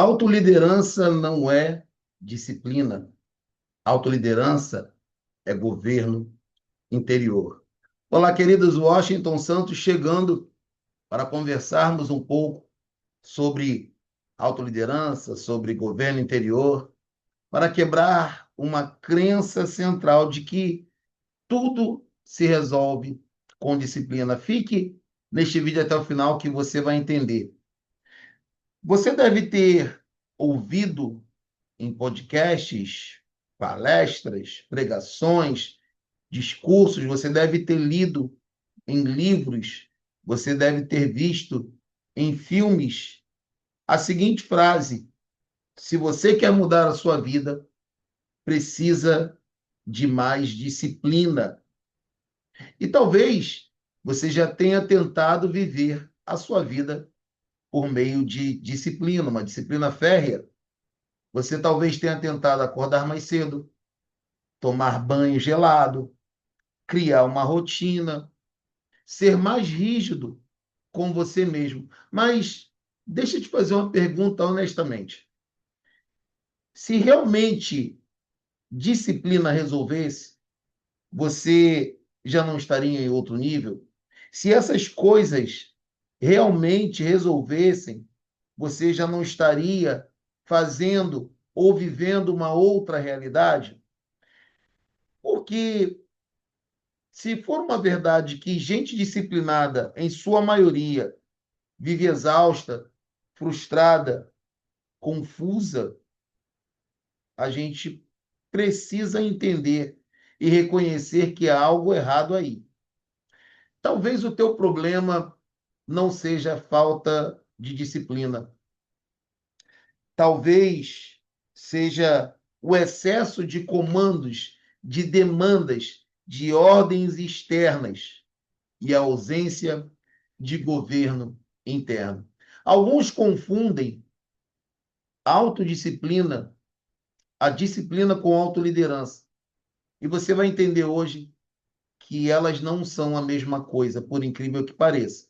Autoliderança não é disciplina. Autoliderança é governo interior. Olá, queridos, Washington Santos chegando para conversarmos um pouco sobre autoliderança, sobre governo interior, para quebrar uma crença central de que tudo se resolve com disciplina. Fique neste vídeo até o final que você vai entender. Você deve ter ouvido em podcasts, palestras, pregações, discursos, você deve ter lido em livros, você deve ter visto em filmes a seguinte frase: se você quer mudar a sua vida, precisa de mais disciplina. E talvez você já tenha tentado viver a sua vida por meio de disciplina, uma disciplina férrea. Você talvez tenha tentado acordar mais cedo, tomar banho gelado, criar uma rotina, ser mais rígido com você mesmo. Mas deixa eu te fazer uma pergunta honestamente. Se realmente disciplina resolvesse, você já não estaria em outro nível? Se essas coisas realmente resolvessem, você já não estaria fazendo ou vivendo uma outra realidade? Porque se for uma verdade que gente disciplinada, em sua maioria, vive exausta, frustrada, confusa, a gente precisa entender e reconhecer que há algo errado aí. Talvez o teu problema não seja a falta de disciplina. Talvez seja o excesso de comandos, de demandas, de ordens externas e a ausência de governo interno. Alguns confundem autodisciplina, a disciplina com autoliderança. E você vai entender hoje que elas não são a mesma coisa, por incrível que pareça.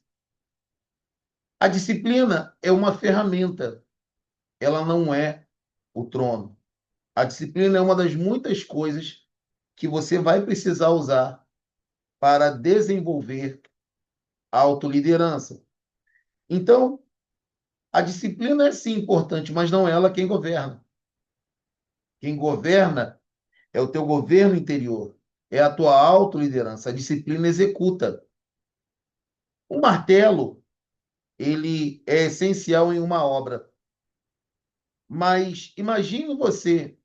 A disciplina é uma ferramenta, ela não é o trono. A disciplina é uma das muitas coisas que você vai precisar usar para desenvolver a autoliderança. Então, a disciplina é sim importante, mas não é ela quem governa. Quem governa é o teu governo interior, é a tua autoliderança. A disciplina executa. O martelo, ele é essencial em uma obra. Mas imagine você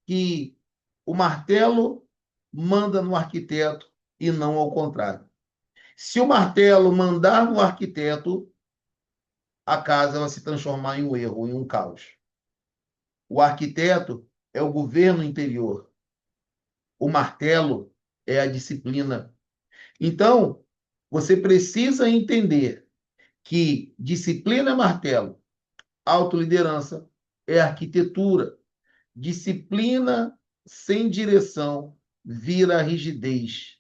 que o martelo manda no arquiteto e não ao contrário. Se o martelo mandar no arquiteto, a casa vai se transformar em um erro, em um caos. O arquiteto é o governo interior. O martelo é a disciplina. Então, você precisa entender que disciplina é martelo, autoliderança é arquitetura. Disciplina sem direção vira rigidez.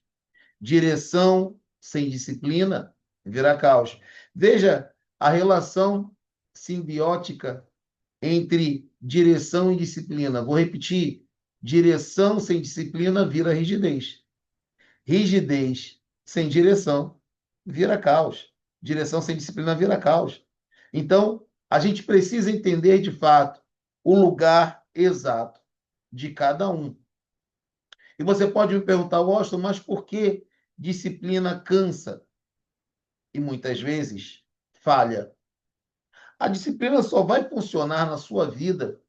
Direção sem disciplina vira caos. Veja a relação simbiótica entre direção e disciplina. Vou repetir: direção sem disciplina vira rigidez. Rigidez sem direção vira caos. Direção sem disciplina vira caos. Então, a gente precisa entender de fato o lugar exato de cada um. E você pode me perguntar, Washington, mas por que disciplina cansa e muitas vezes falha? A disciplina só vai funcionar na sua vida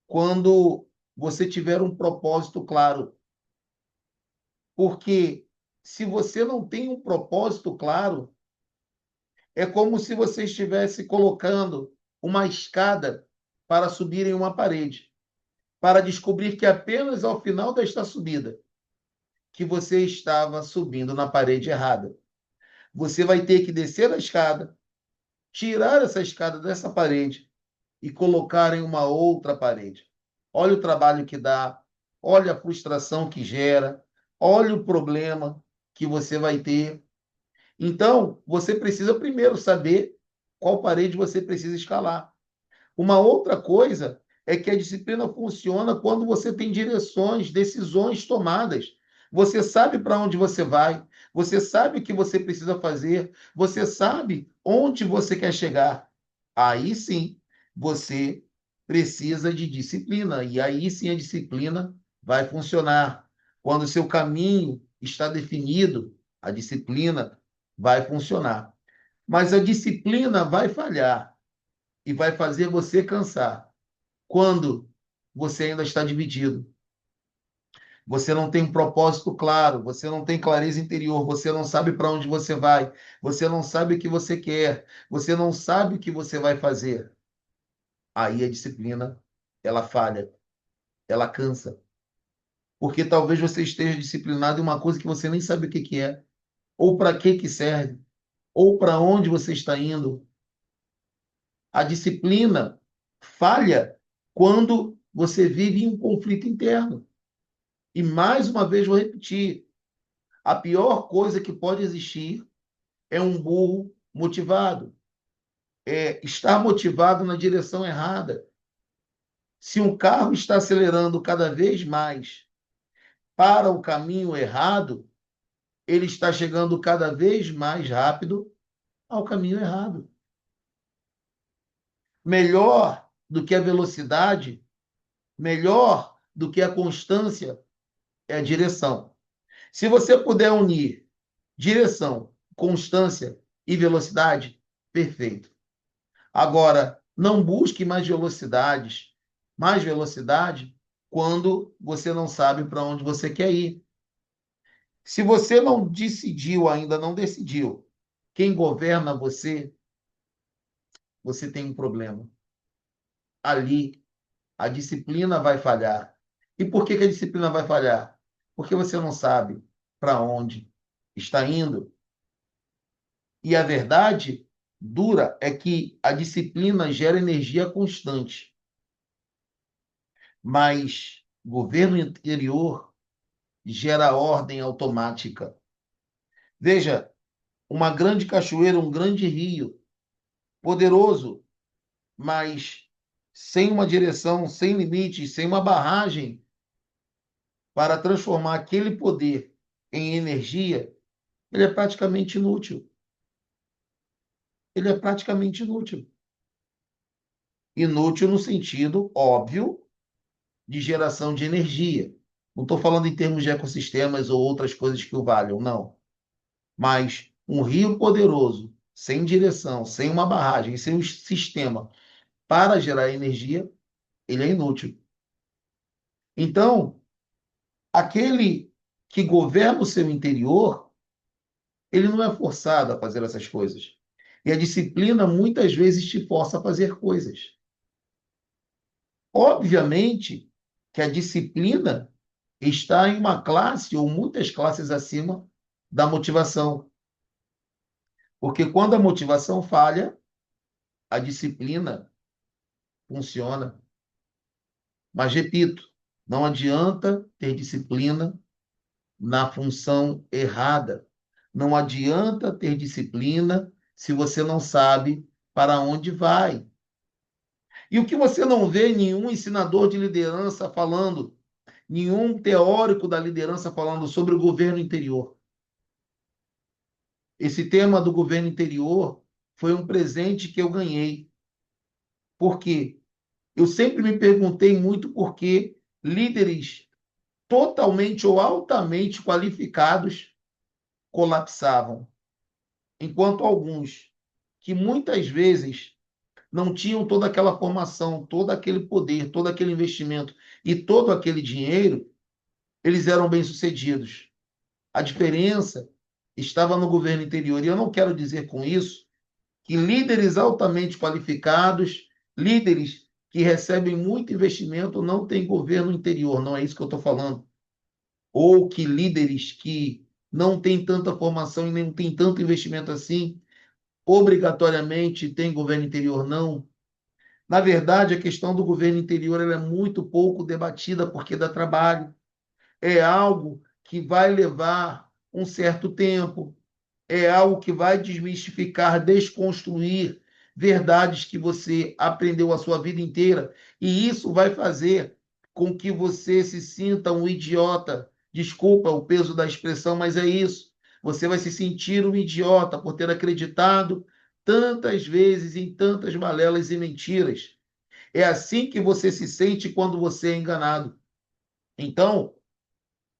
quando você tiver um propósito claro. Porque se você não tem um propósito claro, é como se você estivesse colocando uma escada para subir em uma parede, para descobrir que apenas ao final desta subida que você estava subindo na parede errada. Você vai ter que descer a escada, tirar essa escada dessa parede e colocar em uma outra parede. Olha o trabalho que dá, olha a frustração que gera, olha o problema que você vai ter. Então, você precisa primeiro saber qual parede você precisa escalar. Uma outra coisa é que a disciplina funciona quando você tem direções, decisões tomadas. Você sabe para onde você vai, você sabe o que você precisa fazer, você sabe onde você quer chegar. Aí sim, você precisa de disciplina, e aí sim a disciplina vai funcionar. Quando o seu caminho está definido, a disciplina vai funcionar. Mas a disciplina vai falhar e vai fazer você cansar quando você ainda está dividido. Você não tem um propósito claro, você não tem clareza interior, você não sabe para onde você vai, você não sabe o que você quer, você não sabe o que você vai fazer. Aí a disciplina, ela falha, ela cansa. Porque talvez você esteja disciplinado em uma coisa que você nem sabe o que que é, ou para que que serve, ou para onde você está indo. A disciplina falha quando você vive em um conflito interno. E mais uma vez vou repetir: a pior coisa que pode existir é um burro motivado, é estar motivado na direção errada. Se um carro está acelerando cada vez mais para o caminho errado, ele está chegando cada vez mais rápido ao caminho errado. Melhor do que a velocidade, melhor do que a constância é a direção. Se você puder unir direção, constância e velocidade, perfeito. Agora, não busque mais velocidade, quando você não sabe para onde você quer ir. Se você não decidiu ainda, não decidiu quem governa você, você tem um problema. Ali, a disciplina vai falhar. E por que que a disciplina vai falhar? Porque você não sabe para onde está indo. E a verdade dura é que a disciplina gera energia constante, mas governo interior gera ordem automática. Veja, uma grande cachoeira, um grande rio, poderoso, mas sem uma direção, sem limites, sem uma barragem para transformar aquele poder em energia, ele é praticamente inútil. Ele é praticamente inútil. Inútil no sentido óbvio de geração de energia. Não estou falando em termos de ecossistemas ou outras coisas que o valham, não. Mas um rio poderoso, sem direção, sem uma barragem, sem um sistema para gerar energia, ele é inútil. Então, aquele que governa o seu interior, ele não é forçado a fazer essas coisas. E a disciplina muitas vezes te força a fazer coisas. Obviamente que a disciplina está em uma classe ou muitas classes acima da motivação. Porque quando a motivação falha, a disciplina funciona. Mas, repito, não adianta ter disciplina na função errada. Não adianta ter disciplina se você não sabe para onde vai. E o que você não vê nenhum ensinador de liderança falando, nenhum teórico da liderança falando sobre o governo interior. Esse tema do governo interior foi um presente que eu ganhei. Por quê? Eu sempre me perguntei muito por que líderes totalmente ou altamente qualificados colapsavam, enquanto alguns que muitas vezes não tinham toda aquela formação, todo aquele poder, todo aquele investimento e todo aquele dinheiro, eles eram bem-sucedidos. A diferença estava no governo interior. E eu não quero dizer com isso que líderes altamente qualificados, líderes que recebem muito investimento, não têm governo interior. Não é isso que eu estou falando. Ou que líderes que não têm tanta formação e nem têm tanto investimento assim, obrigatoriamente têm governo interior. Não. Na verdade, a questão do governo interior ela é muito pouco debatida porque dá trabalho. É algo que vai levar um certo tempo, é algo que vai desmistificar, desconstruir, verdades que você aprendeu a sua vida inteira, e isso vai fazer com que você se sinta um idiota. Desculpa o peso da expressão, mas é isso. Você vai se sentir um idiota por ter acreditado tantas vezes em tantas balelas e mentiras. É assim que você se sente quando você é enganado. Então,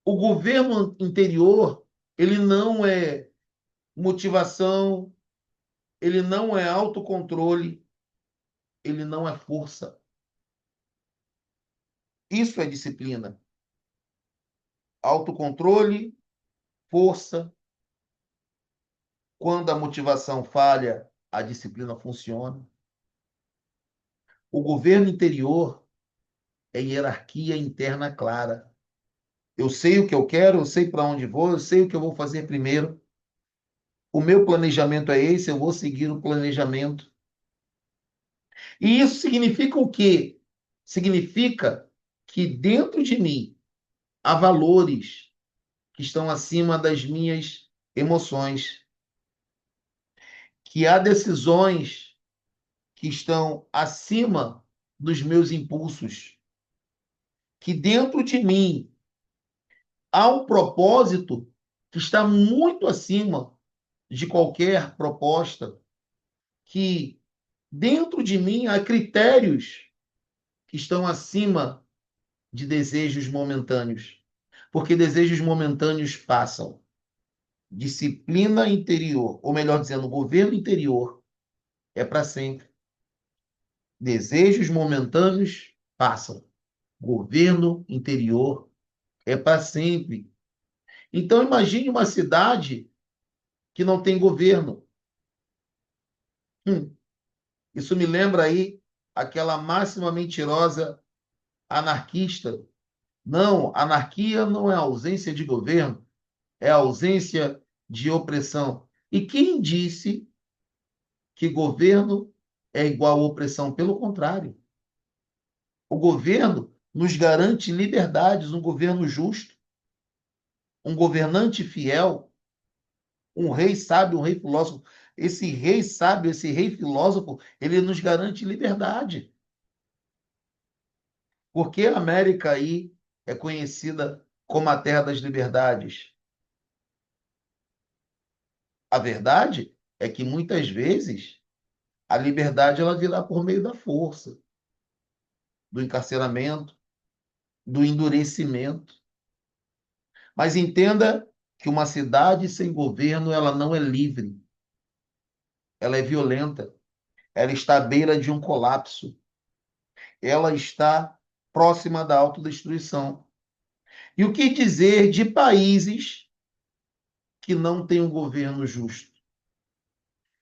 o governo interior, ele não é motivação, ele não é autocontrole, ele não é força. Isso é disciplina. Autocontrole, força. Quando a motivação falha, a disciplina funciona. O governo interior é hierarquia interna clara. Eu sei o que eu quero, eu sei para onde vou, eu sei o que eu vou fazer primeiro. O meu planejamento é esse, eu vou seguir o planejamento. E isso significa o quê? Significa que dentro de mim há valores que estão acima das minhas emoções, que há decisões que estão acima dos meus impulsos, que dentro de mim há um propósito que está muito acima de qualquer proposta, que dentro de mim há critérios que estão acima de desejos momentâneos, porque desejos momentâneos passam. Disciplina interior, ou melhor dizendo, governo interior é para sempre. Desejos momentâneos passam. Governo interior é para sempre. Então imagine uma cidade que não tem governo. Hum, isso me lembra aí aquela máxima mentirosa anarquista. Não, anarquia não é ausência de governo, é ausência de opressão. E quem disse que governo é igual a opressão? Pelo contrário. O governo nos garante liberdades, um governo justo, um governante fiel, um rei sábio, um rei filósofo. Esse rei sábio, esse rei filósofo, ele nos garante liberdade. Por que a América aí é conhecida como a terra das liberdades? A verdade é que muitas vezes a liberdade ela virá por meio da força, do encarceramento, do endurecimento. Mas entenda que uma cidade sem governo ela não é livre, ela é violenta, ela está à beira de um colapso, ela está próxima da autodestruição. E o que dizer de países que não têm um governo justo?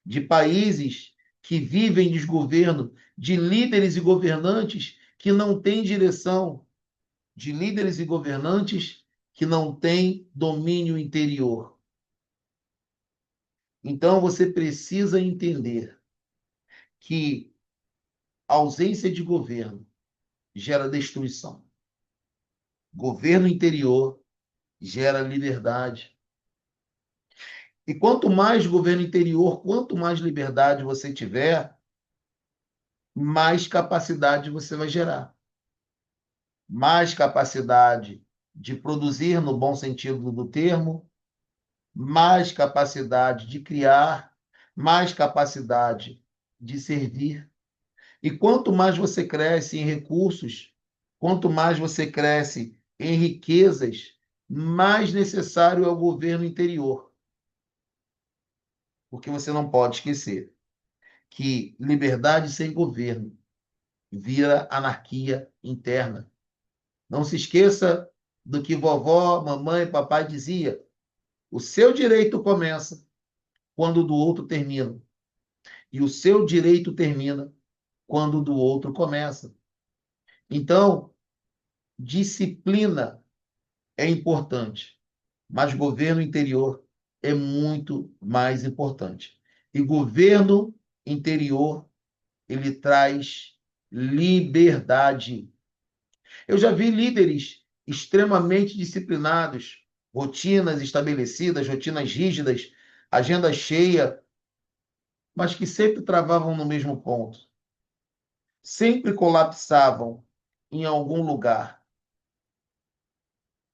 De países que vivem desgoverno, de líderes e governantes que não têm direção, de líderes e governantes que não têm domínio interior. Então você precisa entender que a ausência de governo gera destruição. Governo interior gera liberdade. E quanto mais governo interior, quanto mais liberdade você tiver, mais capacidade você vai gerar. Mais capacidade de produzir, no bom sentido do termo, mais capacidade de criar, mais capacidade de servir. E quanto mais você cresce em recursos, quanto mais você cresce em riquezas, mais necessário é o governo interior. Porque você não pode esquecer que liberdade sem governo vira anarquia interna. Não se esqueça do que vovó, mamãe, papai dizia. O seu direito começa quando o do outro termina. E o seu direito termina quando o do outro começa. Então, disciplina é importante, mas governo interior é muito mais importante. E governo interior, ele traz liberdade. Eu já vi líderes extremamente disciplinados, rotinas estabelecidas, rotinas rígidas, agenda cheia, mas que sempre travavam no mesmo ponto, sempre colapsavam em algum lugar.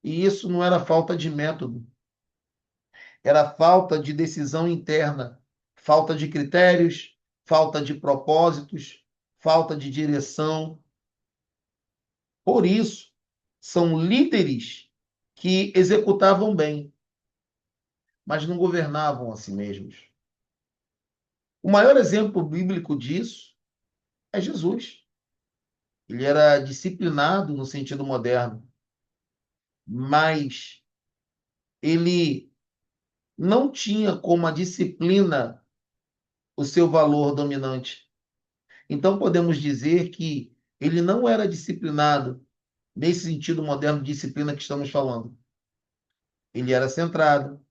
E isso não era falta de método, era falta de decisão interna, falta de critérios, falta de propósitos, falta de direção. Por isso, são líderes que executavam bem, mas não governavam a si mesmos. O maior exemplo bíblico disso é Jesus. Ele era disciplinado no sentido moderno, mas ele não tinha como a disciplina o seu valor dominante. Então podemos dizer que ele não era disciplinado nesse sentido moderno de disciplina que estamos falando. Ele era centrado,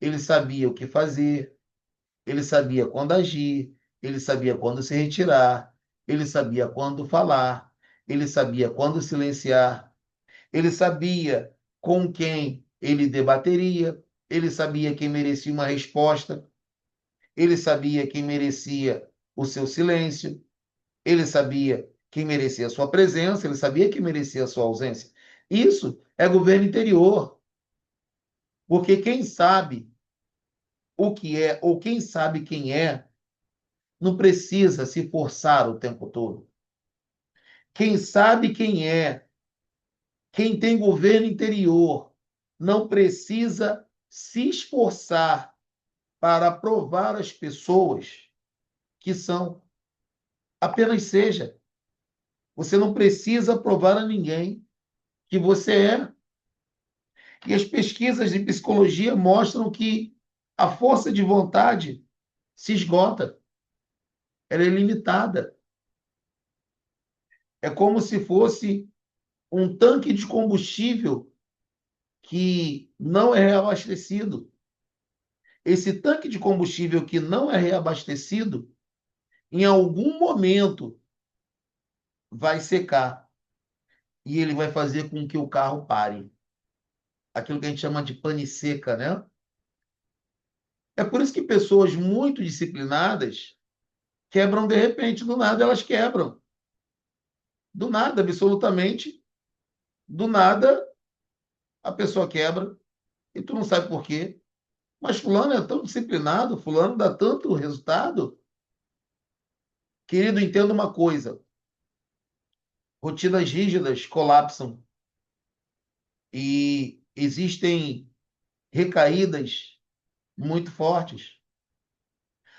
ele sabia o que fazer, ele sabia quando agir, ele sabia quando se retirar, ele sabia quando falar, ele sabia quando silenciar, ele sabia com quem ele debateria, ele sabia quem merecia uma resposta, ele sabia quem merecia o seu silêncio, ele sabia quem merecia a sua presença, ele sabia quem merecia a sua ausência. Isso é governo interior, porque quem sabe o que é, ou quem sabe quem é, não precisa se forçar o tempo todo. Quem sabe quem é, quem tem governo interior, não precisa se esforçar para provar às pessoas que são. Apenas seja. Você não precisa provar a ninguém que você é. E as pesquisas de psicologia mostram que a força de vontade se esgota, ela é limitada. É como se fosse um tanque de combustível que não é reabastecido. Esse tanque de combustível que não é reabastecido, em algum momento vai secar e ele vai fazer com que o carro pare. Aquilo que a gente chama de pane seca, né? É por isso que pessoas muito disciplinadas quebram de repente, do nada elas quebram. Do nada, absolutamente, do nada a pessoa quebra e tu não sabe por quê. Mas fulano é tão disciplinado, fulano dá tanto resultado. Querido, entenda uma coisa: rotinas rígidas colapsam e existem recaídas muito fortes.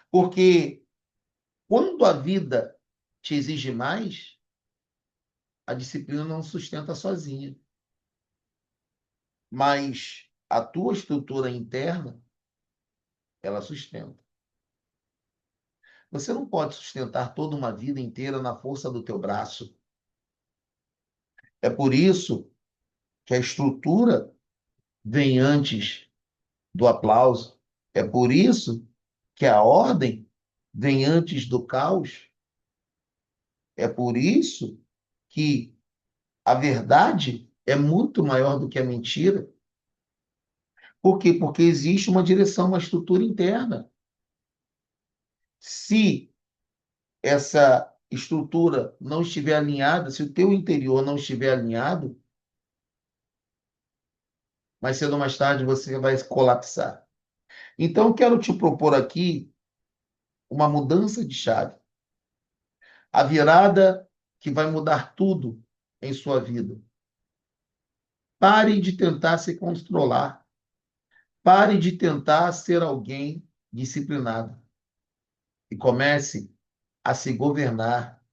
Porque quando a vida te exige mais, a disciplina não sustenta sozinha. Mas a tua estrutura interna, ela sustenta. Você não pode sustentar toda uma vida inteira na força do teu braço. É por isso que a estrutura vem antes do aplauso. É por isso que a ordem vem antes do caos. É por isso que a verdade é muito maior do que a mentira. Por quê? Porque existe uma direção, uma estrutura interna. Se essa estrutura não estiver alinhada, se o teu interior não estiver alinhado, mais cedo ou mais tarde você vai colapsar. Então, eu quero te propor aqui uma mudança de chave. A virada que vai mudar tudo em sua vida. Pare de tentar se controlar. Pare de tentar ser alguém disciplinado. E comece a se governar.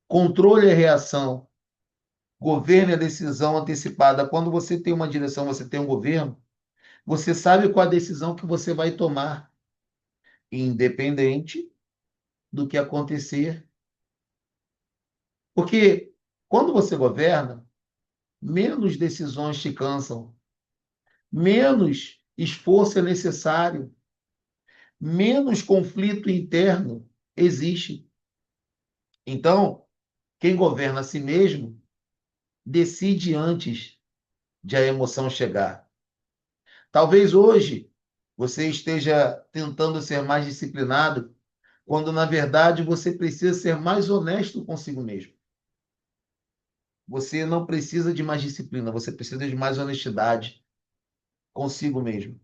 Controle a reação. Governe a decisão antecipada. Quando você tem uma direção, você tem um governo, você sabe qual a decisão que você vai tomar, independente do que acontecer. Porque quando você governa, menos decisões te cansam, menos esforço é necessário, menos conflito interno existe. Então, quem governa a si mesmo decide antes de a emoção chegar. Talvez hoje você esteja tentando ser mais disciplinado quando na verdade você precisa ser mais honesto consigo mesmo. Você não precisa de mais disciplina, você precisa de mais honestidade consigo mesmo.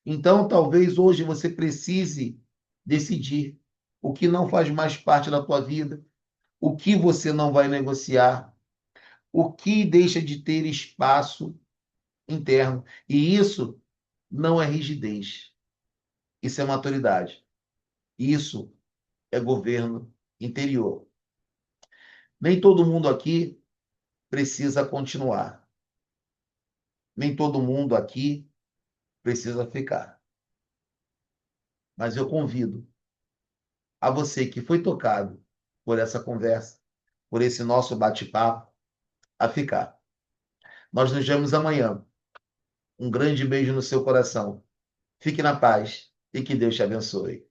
Então, talvez hoje você precise decidir o que não faz mais parte da tua vida, o que você não vai negociar, o que deixa de ter espaço interno. E isso não é rigidez, isso é maturidade. Isso é governo interior. Nem todo mundo aqui precisa continuar. Nem todo mundo aqui precisa ficar. Mas eu convido a você que foi tocado por essa conversa, por esse nosso bate-papo, a ficar. Nós nos vemos amanhã. Um grande beijo no seu coração. Fique na paz e que Deus te abençoe.